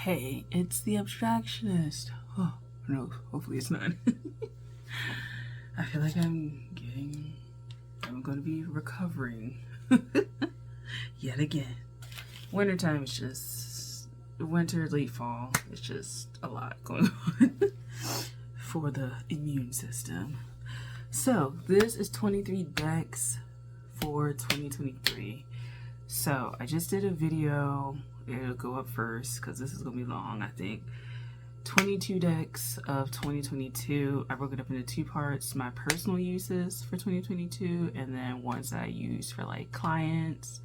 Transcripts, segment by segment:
Hey, it's the abstractionist. Oh, no, hopefully it's not. I feel like I'm going to be recovering yet again. Wintertime is just, winter, late fall, it's just a lot going on for the immune system. So, this is 23 decks for 2023. So, I just did a video. It'll go up first because this is going to be long, I think. 22 decks of 2022. I broke it up into two parts. My personal uses for 2022 and then ones that I use for like clients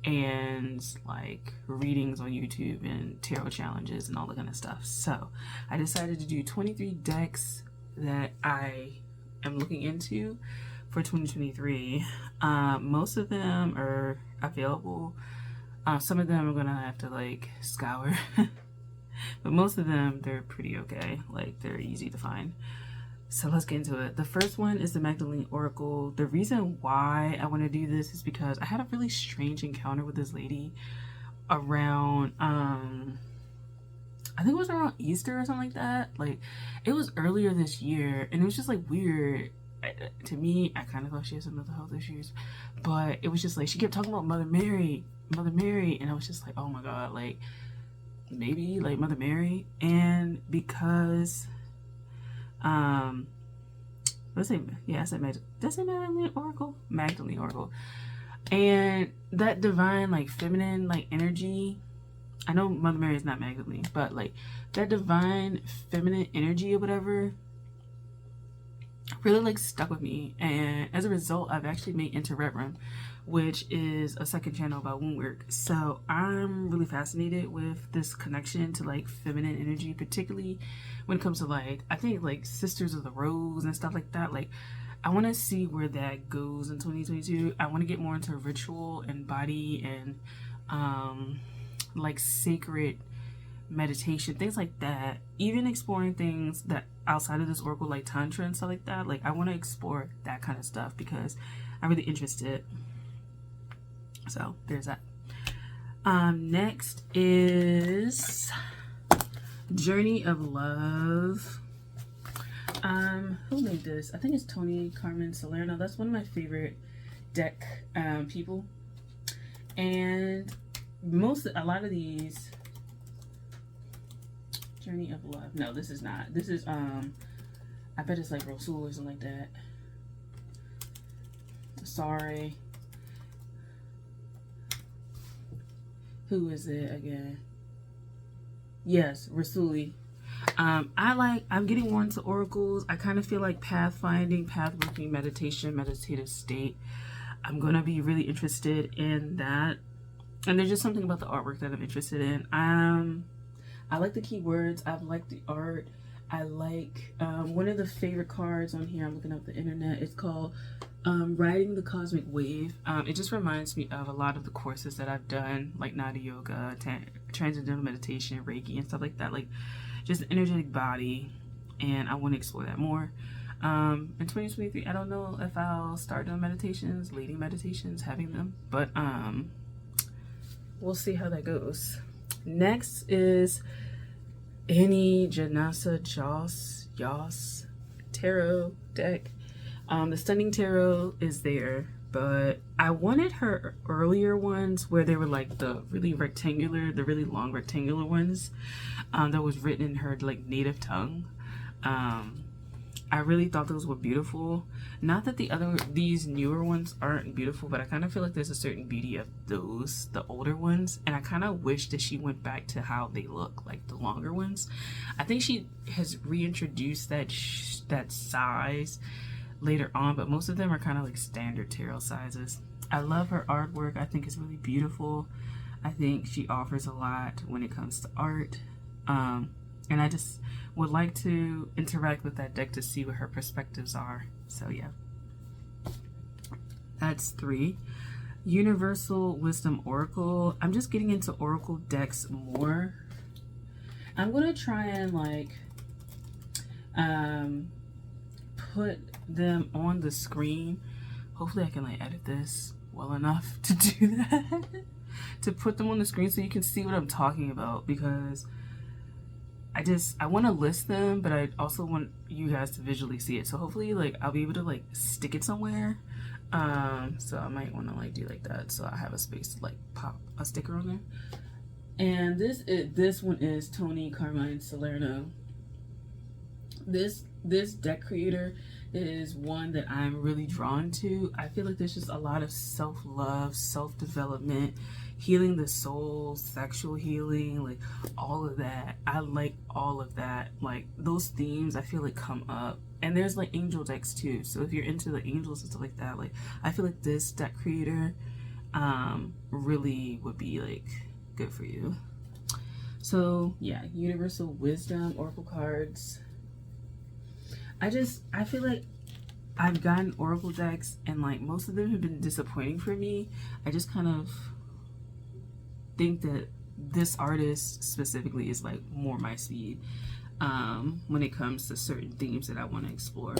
and like readings on YouTube and tarot challenges and all that kind of stuff. So I decided to do 23 decks that I am looking into for 2023. Most of them are available. Some of them I'm gonna have to like scour, but most of them, they're pretty okay. Like, they're easy to find. So let's get into it. The first one is the Magdalene Oracle. The reason why I want to do this is because I had a really strange encounter with this lady around, I think it was around Easter or something like that. Like, it was earlier this year, and it was just like weird. To me, I kind of thought she had some mental health issues, but it was just like she kept talking about Mother Mary, and I was just like, oh my god, like maybe like Mother Mary. And because let's say, yeah, I said Magdalene Oracle, and that divine like feminine like energy. I know Mother Mary is not Magdalene, but like that divine feminine energy or whatever really like stuck with me, and as a result I've actually made Interrerum, which is a second channel about wound work. So I'm really fascinated with this connection to like feminine energy, particularly when it comes to like, I think like Sisters of the Rose and stuff like that. Like, I want to see where that goes in 2022. I want to get more into ritual and body and like sacred meditation, things like that. Even exploring things that outside of this oracle, like tantra and stuff like that. Like, I want to explore that kind of stuff because I'm really interested. So there's that. Next is Journey of Love. Who made this? I think it's Tony Carmen Salerno. That's one of my favorite deck people. And a lot of these, Journey of Love. No, this is not. This is I bet it's like Rasul or something like that. Sorry. Who is it again? Yes, Rasuli. I'm getting more into oracles. I kind of feel like pathfinding, pathworking, meditation, meditative state. I'm gonna be really interested in that. And there's just something about the artwork that I'm interested in. I like the keywords. I like the art. I like one of the favorite cards on here. I'm looking up the internet. It's called Riding the Cosmic Wave. It just reminds me of a lot of the courses that I've done, like Nada Yoga, Transcendental Meditation, Reiki, and stuff like that. Like, just an energetic body, and I want to explore that more. In 2023, I don't know if I'll start doing meditations, leading meditations, having them, but we'll see how that goes. Next is Annie Janasa Yas Tarot deck. The Stunning Tarot is there, but I wanted her earlier ones where they were like the really long rectangular ones that was written in her like native tongue. I really thought those were beautiful. Not that these newer ones aren't beautiful, but I kind of feel like there's a certain beauty of those, the older ones, and I kind of wish that she went back to how they look, like the longer ones. I think she has reintroduced that size later on, but most of them are kind of like standard tarot sizes. I love her artwork. I think it's really beautiful. I think she offers a lot when it comes to art. And I just would like to interact with that deck to see what her perspectives are. So yeah, that's 3. Universal Wisdom Oracle. I'm just getting into oracle decks more. I'm gonna try and like put them on the screen. Hopefully I can like edit this well enough to do that. to put them on the screen so you can see what I'm talking about, because I want to list them, but I also want you guys to visually see it. So hopefully like I'll be able to like stick it somewhere. So I might want to like do like that, so I have a space to like pop a sticker on there. And this one is Tony Carmine Salerno. This deck creator is one that I'm really drawn to. I feel like there's just a lot of self-love, self-development, healing the soul, sexual healing, like all of that. I like all of that. Like those themes I feel like come up. And there's like angel decks too. So if you're into the angels and stuff like that, like I feel like this deck creator really would be like good for you. So yeah, Universal Wisdom Oracle cards. I feel like I've gotten Oracle decks and like most of them have been disappointing for me. I just kind of think that this artist specifically is like more my speed when it comes to certain themes that I want to explore.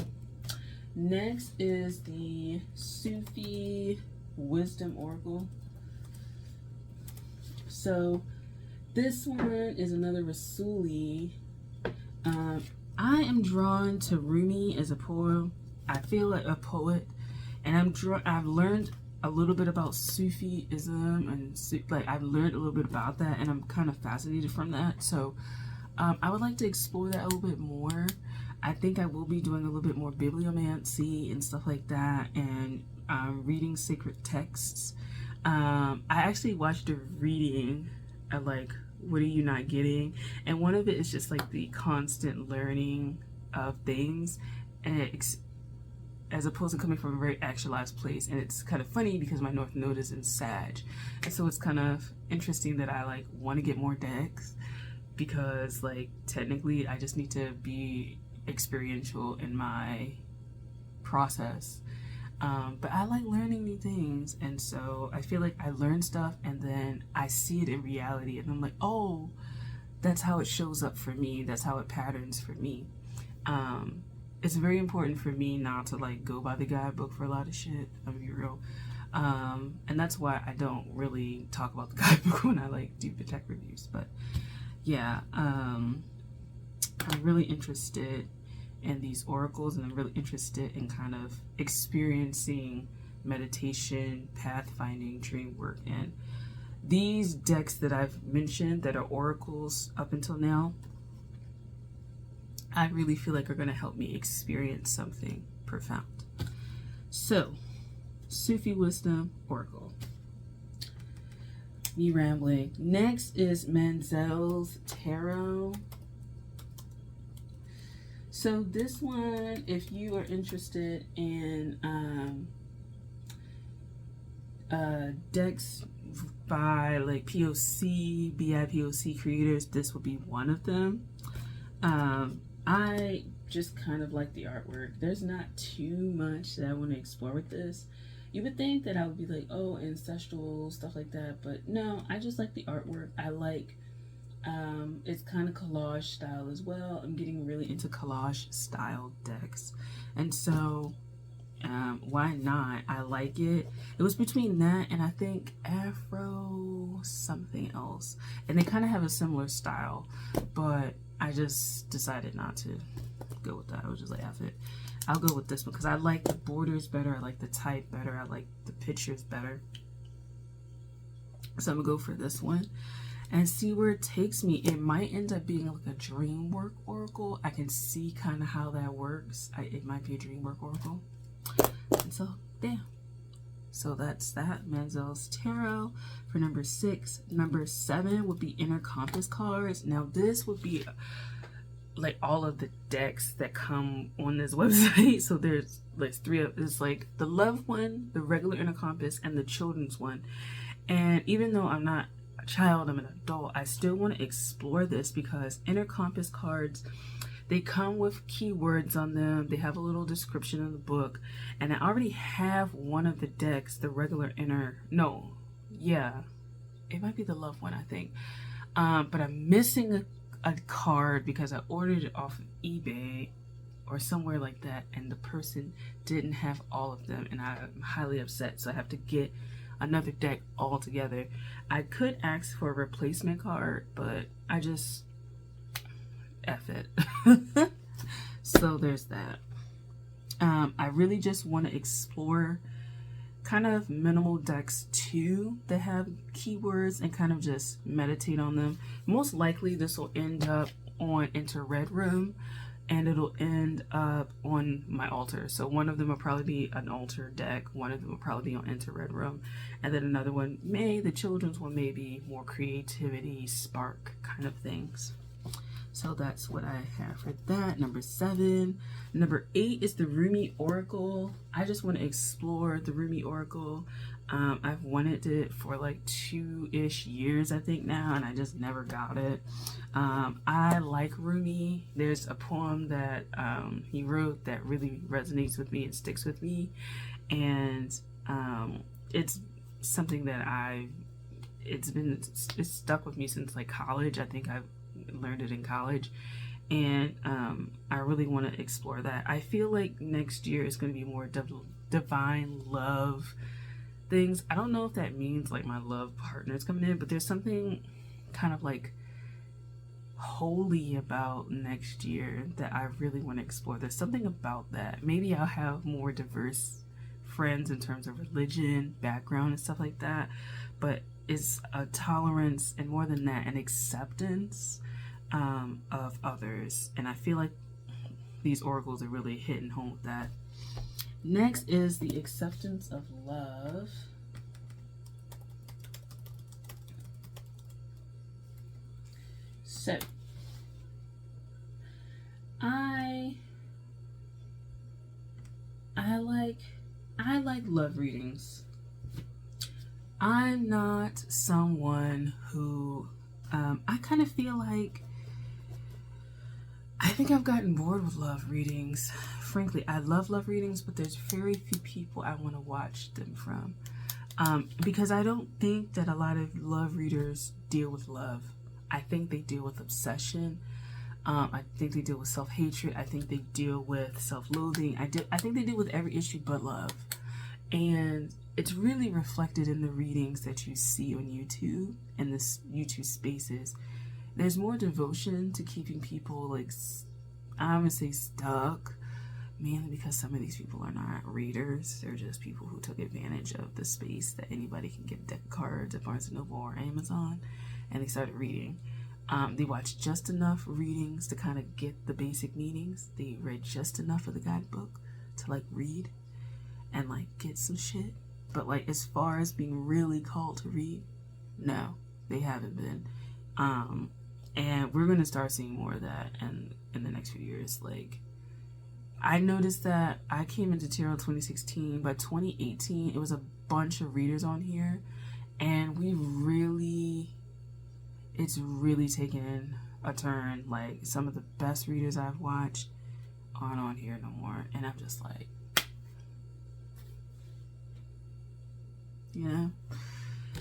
Next is the Sufi Wisdom Oracle. So this one is another Rasuli. I am drawn to Rumi as a poem. I feel like a poet, and I've learned a little bit about Sufism, and like I've learned a little bit about that, and I'm kind of fascinated from that. So I would like to explore that a little bit more. I think I will be doing a little bit more bibliomancy and stuff like that, and reading sacred texts. I actually watched a reading of like, what are you not getting? And one of it is just like the constant learning of things, and as opposed to coming from a very actualized place. And it's kind of funny because my North Node is in Sag, and so it's kind of interesting that I like want to get more decks, because like technically I just need to be experiential in my process. But I like learning new things, and so I feel like I learn stuff and then I see it in reality, and I'm like, oh, that's how it shows up for me, that's how it patterns for me. It's very important for me not to like go by the guidebook for a lot of shit, I'm gonna be real. And that's why I don't really talk about the guidebook when I like do the tech reviews. But yeah, I'm really interested in these oracles, and I'm really interested in kind of experiencing meditation, pathfinding, dream work. And these decks that I've mentioned that are oracles up until now, I really feel like are going to help me experience something profound. So, Sufi Wisdom Oracle. Me rambling. Next is Manzel's Tarot. So this one, if you are interested in decks by like POC, BIPOC creators, this will be one of them. I just kind of like the artwork. There's not too much that I want to explore with this. You would think that I would be like, oh, ancestral, stuff like that, but no, I just like the artwork. I like it's kind of collage style as well. I'm getting really into collage style decks, and so why not? I like it. It was between that and I think Afro something else, and they kind of have a similar style, but I just decided not to go with that. I was just like, F it, I'll go with this one because I like the borders better, I like the type better, I like the pictures better, so I'm gonna go for this one and see where it takes me. It might end up being like a dream work oracle. I can see kind of how that works. It might be a dream work oracle. And so, damn. So that's that. Manzel's Tarot for number 6. Number 7 would be Inner Compass cards. Now this would be like all of the decks that come on this website. So there's like 3 of, it's like the love one, the regular Inner Compass, and the children's one. And even though I'm not a child, I'm an adult, I still want to explore this because Inner Compass cards, they come with keywords on them. They have a little description in the book, and I already have one of the decks, the regular inner, no, yeah, it might be the love one, I think, but I'm missing a card because I ordered it off of eBay or somewhere like that, and the person didn't have all of them, and I'm highly upset, so I have to get another deck altogether. I could ask for a replacement card, but I just F it. So there's that. I really just want to explore kind of minimal decks too that have keywords and kind of just meditate on them. Most likely this will end up on Enter Red Room, and it'll end up on my altar. So one of them will probably be an altar deck, one of them will probably be on Enter Red Room, and then another one, the children's one may be more creativity, spark kind of things. So that's what I have for that. Number 7. Number 8 is the Rumi Oracle. I just want to explore the Rumi Oracle. I've wanted it for like 2-ish years, I think now, and I just never got it. I like Rumi. There's a poem that he wrote that really resonates with me and sticks with me. And it's something that it's stuck with me since like college. I think I've learned it in college, and I really want to explore that. I feel like next year is going to be more divine love things. I don't know if that means like my love partner is coming in, but there's something kind of like holy about next year that I really want to explore. There's something about that. Maybe I'll have more diverse friends in terms of religion, background, and stuff like that, but it's a tolerance, and more than that, an acceptance of others. And I feel like these oracles are really hitting home with that. Next is the acceptance of love. So I like love readings. I'm not someone who I kind of feel like I think I've gotten bored with love readings. Frankly, I love love readings, but there's very few people I want to watch them from. Because I don't think that a lot of love readers deal with love. I think they deal with obsession. I think they deal with self-hatred. I think they deal with self-loathing. I think they deal with every issue but love. And it's really reflected in the readings that you see on YouTube and this YouTube spaces. There's more devotion to keeping people like, I would say, stuck, mainly because some of these people are not readers. They're just people who took advantage of the space that anybody can get a deck of cards at Barnes & Noble or Amazon, and they started reading. They watched just enough readings to kind of get the basic meanings. They read just enough of the guidebook to like read and like get some shit. But like as far as being really called to read, no, they haven't been. And we're gonna start seeing more of that in the next few years. Like I noticed that I came into Tarot 2016. By 2018, it was a bunch of readers on here, and it's really taken a turn. Like some of the best readers I've watched aren't on here no more, and I'm just like,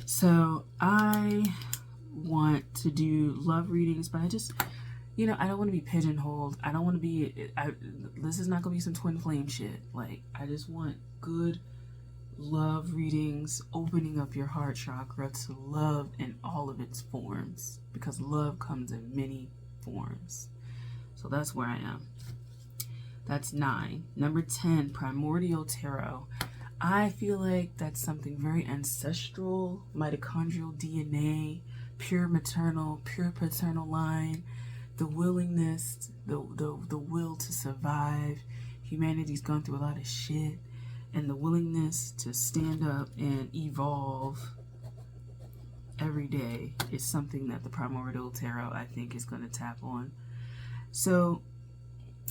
So I want to do love readings, but I just, I don't want to be pigeonholed. I don't want to be, this is not going to be some twin flame shit. Like, I just want good love readings, opening up your heart chakra to love in all of its forms, because love comes in many forms. So that's where I am. That's 9. Number 10, Primordial Tarot. I feel like that's something very ancestral, mitochondrial DNA, pure maternal, pure paternal line, the willingness, the will to survive. Humanity's gone through a lot of shit, and the willingness to stand up and evolve every day is something that the Primordial Tarot, I think, is going to tap on. So,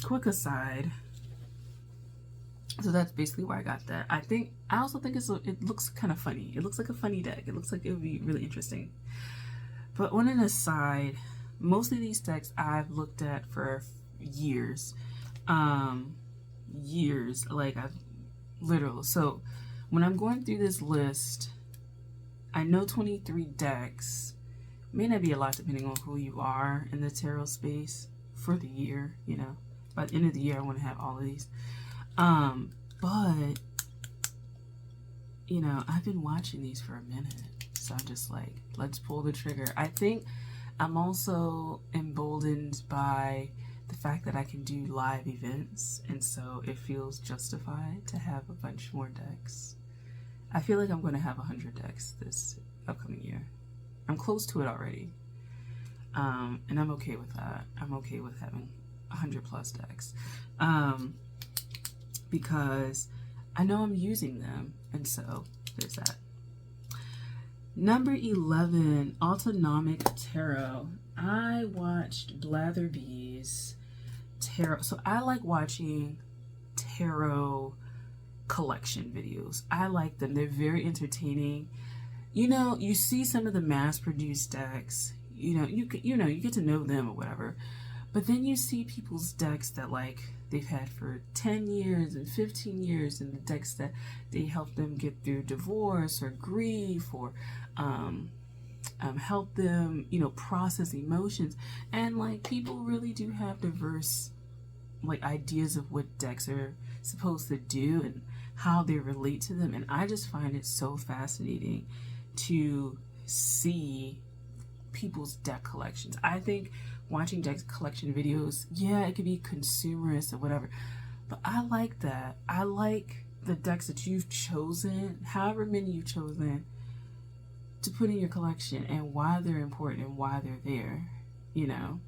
quick aside. So that's basically where I got that. I also think it looks kind of funny. It looks like a funny deck. It looks like it would be really interesting. But on an aside, most of these decks I've looked at for years. Like literal. So when I'm going through this list, I know 23 decks. May not be a lot depending on who you are in the tarot space for the year, By the end of the year, I want to have all of these. But you know, I've been watching these for a minute. So I'm just like, let's pull the trigger. I think I'm also emboldened by the fact that I can do live events. And so it feels justified to have a bunch more decks. I feel like I'm going to have 100 decks this upcoming year. I'm close to it already. And I'm okay with that. I'm okay with having 100 plus decks. Because I know I'm using them. And so there's that. Number 11, Autonomic Tarot. I watched Blatherby's tarot. So I like watching tarot collection videos. I like them. They're very entertaining. You know, you see some of the mass-produced decks. You know, you get to know them or whatever. But then you see people's decks that like they've had for 10 years and 15 years, and the decks that they help them get through divorce or grief or help them, you know, process emotions. And like people really do have diverse like ideas of what decks are supposed to do and how they relate to them. And I just find it so fascinating to see people's deck collections. I think watching deck collection videos, yeah, it could be consumerist or whatever, but I like that. I like the decks that you've chosen, however many you've chosen, to put in your collection and why they're important and why they're there. You know,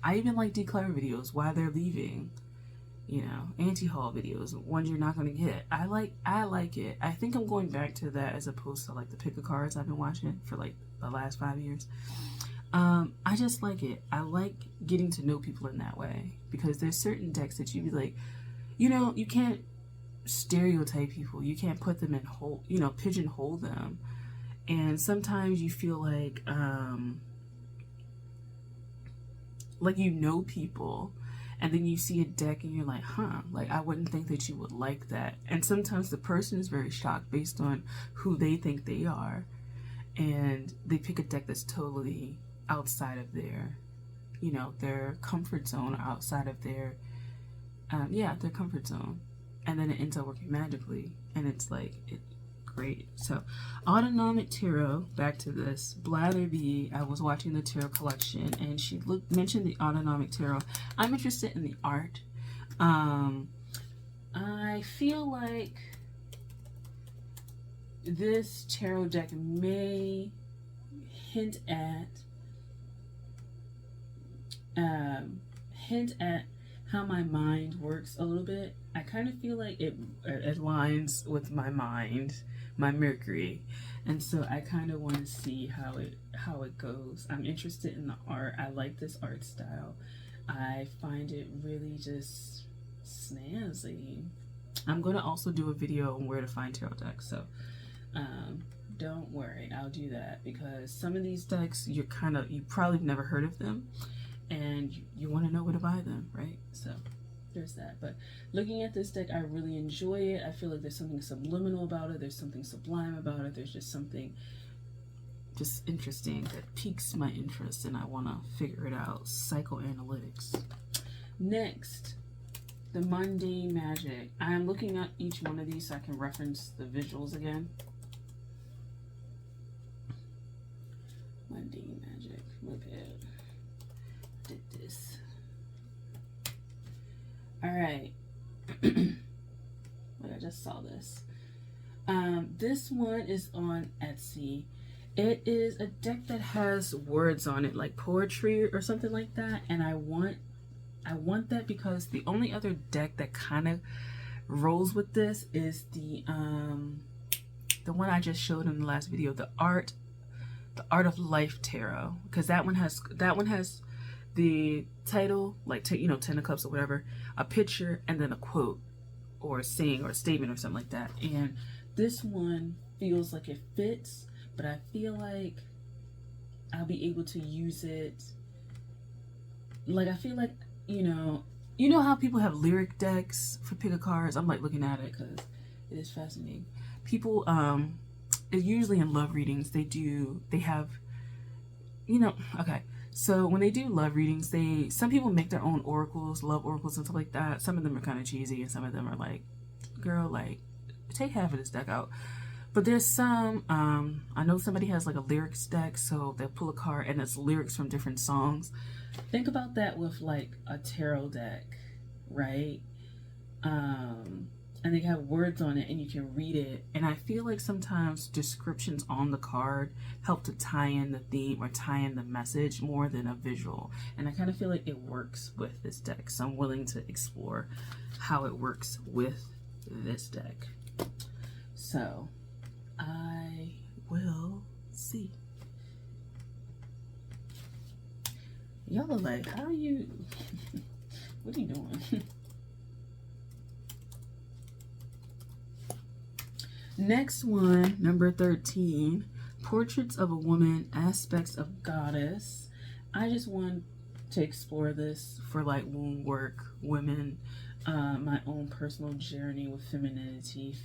I even like declutter videos, why they're leaving. You know, anti-haul videos, ones you're not going to get. I like it. I think I'm going back to that as opposed to like the pick a cards I've been watching for like the last 5 years. I just like it. I like getting to know people in that way, because there's certain decks that you be like, you know, you can't stereotype people. You can't put them in pigeonhole them. And sometimes you feel like you know people, and then you see a deck and you're like, huh, like I wouldn't think that you would like that. And sometimes the person is very shocked based on who they think they are, and they pick a deck that's totally outside of their, you know, their comfort zone, or outside of their, their comfort zone. And then it ends up working magically, and it's like, great. So Autonomic Tarot, back to this, Blatherby, I was watching the tarot collection and she mentioned the Autonomic Tarot. I'm interested in the art. I feel like this tarot deck may hint at how my mind works a little bit. I kind of feel like it aligns with my mind, my Mercury, and so I kind of want to see how it goes. I'm interested in the art. I like this art style. I find it really just snazzy. I'm going to also do a video on where to find tarot decks, so don't worry, I'll do that, because some of these decks you probably never heard of them, and you want to know where to buy them, right? So there's that. But looking at this deck, I really enjoy it. I feel like there's something subliminal about it. There's something sublime about it. There's just something just interesting that piques my interest, and I want to figure it out. Psychoanalytics. Next, the Mundane Magic. I'm looking at each one of these so I can reference the visuals again. Mundane Magic. Look at did this. All right. Wait, I just saw this. This one is on Etsy. It is a deck that has words on it, like poetry or something like that, and I want that because the only other deck that kind of rolls with this is the one I just showed in the last video, the Art of Life Tarot, because that one has the title, like Ten of Cups or whatever, a picture, and then a quote or a saying or a statement or something like that. And this one feels like it fits, but I feel like I'll be able to use it. Like, I feel like, you know how people have lyric decks for pick a cards? I'm like looking at it because it is fascinating. People, usually in love readings, they have, okay. So when they do love readings, some people make their own oracles, love oracles and stuff like that. Some of them are kind of cheesy and some of them are like, girl, like, take half of this deck out. But there's some, I know somebody has like a lyrics deck, so they'll pull a card and it's lyrics from different songs. Think about that with like a tarot deck, right? And they have words on it and you can read it. And I feel like sometimes descriptions on the card help to tie in the theme or tie in the message more than a visual. And I kind of feel like it works with this deck. So I'm willing to explore how it works with this deck. So I will see. Y'all are like, how are you? What are you doing? Next one, number 13, Portraits of a Woman, Aspects of Goddess. I just want to explore this for like womb work, women, my own personal journey with femininity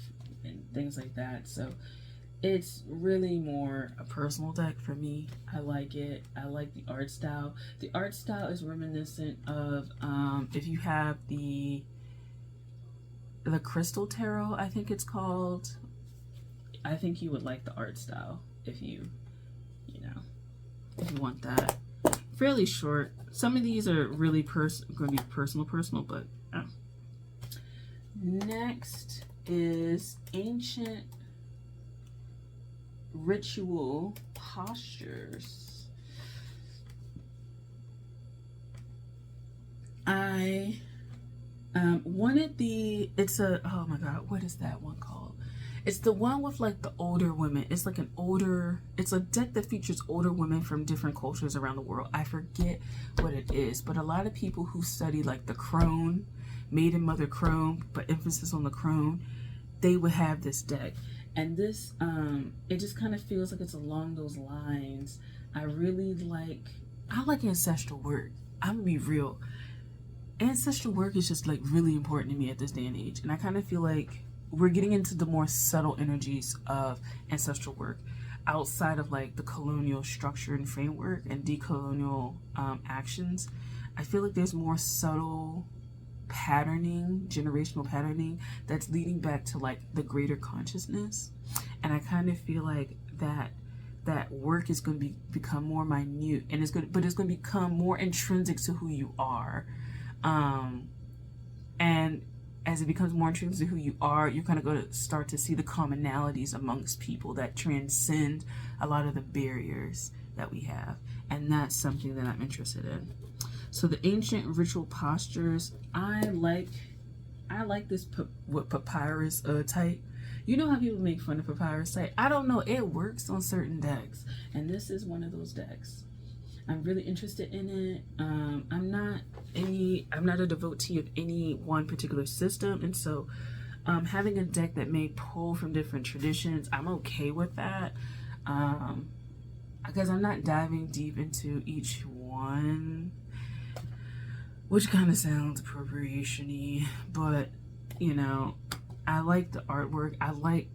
and things like that. So it's really more a personal deck for me. I like it. I like the art style. The art style is reminiscent of, if you have the Crystal Tarot, I think it's called. I think you would like the art style if you want that. Fairly short. Some of these are really going to be personal, but next is Ancient Ritual Postures. I wanted oh my god, what is that one called? It's the one with like the older women. It's like it's a deck that features older women from different cultures around the world. I forget what it is, but a lot of people who study like the crone, maiden mother crone, but emphasis on the crone, they would have this deck. And this, it just kind of feels like it's along those lines. I like ancestral work. I'm gonna be real. Ancestral work is just like really important to me at this day and age. And I kind of feel like we're getting into the more subtle energies of ancestral work outside of like the colonial structure and framework and decolonial actions. I feel like there's more subtle patterning, generational patterning that's leading back to like the greater consciousness. And I kind of feel like that work is going to become more minute, and it's going to become more intrinsic to who you are. And as it becomes more intrinsic to who you are, you're kind of going to start to see the commonalities amongst people that transcend a lot of the barriers that we have. And that's something that I'm interested in. So the Ancient Ritual Postures, I like this papyrus type. You know how people make fun of papyrus type? I don't know, it works on certain decks. And this is one of those decks. I'm really interested in it. I'm not a devotee of any one particular system, and so having a deck that may pull from different traditions, I'm okay with that, because I'm not diving deep into each one, which kind of sounds appropriation-y, but I like the artwork. I like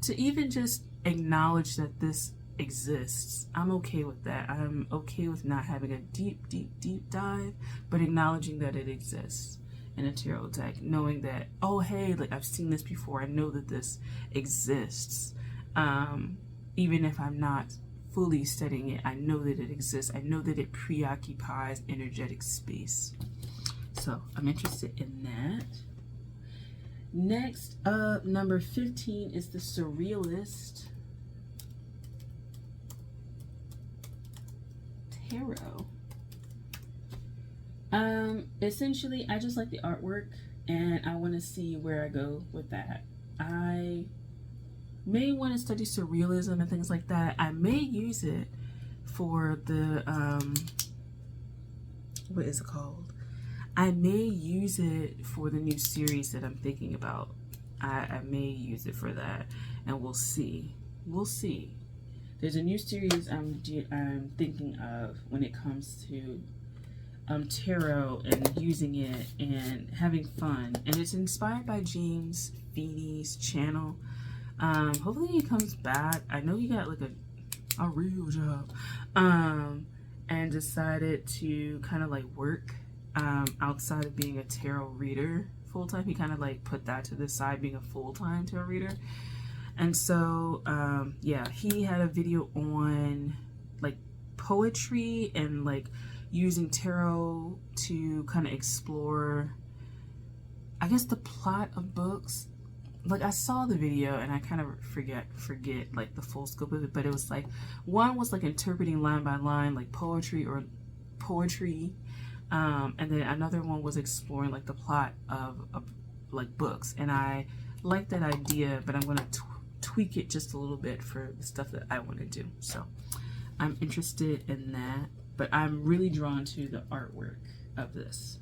to even just acknowledge that this exists. I'm okay with that. I'm okay with not having a deep dive, but acknowledging that it exists in a tarot deck, knowing that, oh hey, like I've seen this before. I know that this exists. Even if I'm not fully studying it, I know that it exists. I know that it preoccupies energetic space. So I'm interested in that. Next up, number 15 is the Surrealist Tarot. Essentially, I just like the artwork and I want to see where I go with that. I may want to study surrealism and things like that. I may use it for the what is it called? I may use it for the new series that I'm thinking about. I may use it for that, and we'll see. We'll see. There's a new series I'm thinking of when it comes to tarot and using it and having fun. And it's inspired by James Feeney's channel. Hopefully he comes back. I know he got like a real job. And decided to kind of like work outside of being a tarot reader full-time. He kind of like put that to the side, being a full-time tarot reader. And so, yeah, he had a video on like poetry and like using tarot to kind of explore, I guess, the plot of books. Like, I saw the video and I kind of forget like the full scope of it, but it was like, one was like interpreting line by line like poetry, and then another one was exploring like the plot of like books. And I like that idea, but I'm going to tweak it just a little bit for the stuff that I want to do. So I'm interested in that, but I'm really drawn to the artwork of this.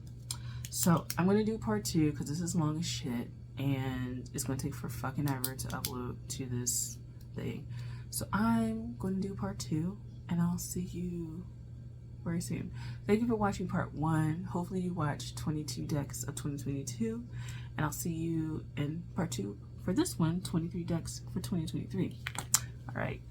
So I'm going to do part 2 because this is long as shit and it's going to take for fucking ever to upload to this thing. So I'm going to do part 2 and I'll see you very soon. Thank you for watching part 1. Hopefully you watched 22 decks of 2022, and I'll see you in part 2 for this one, 23 decks for 2023. All right.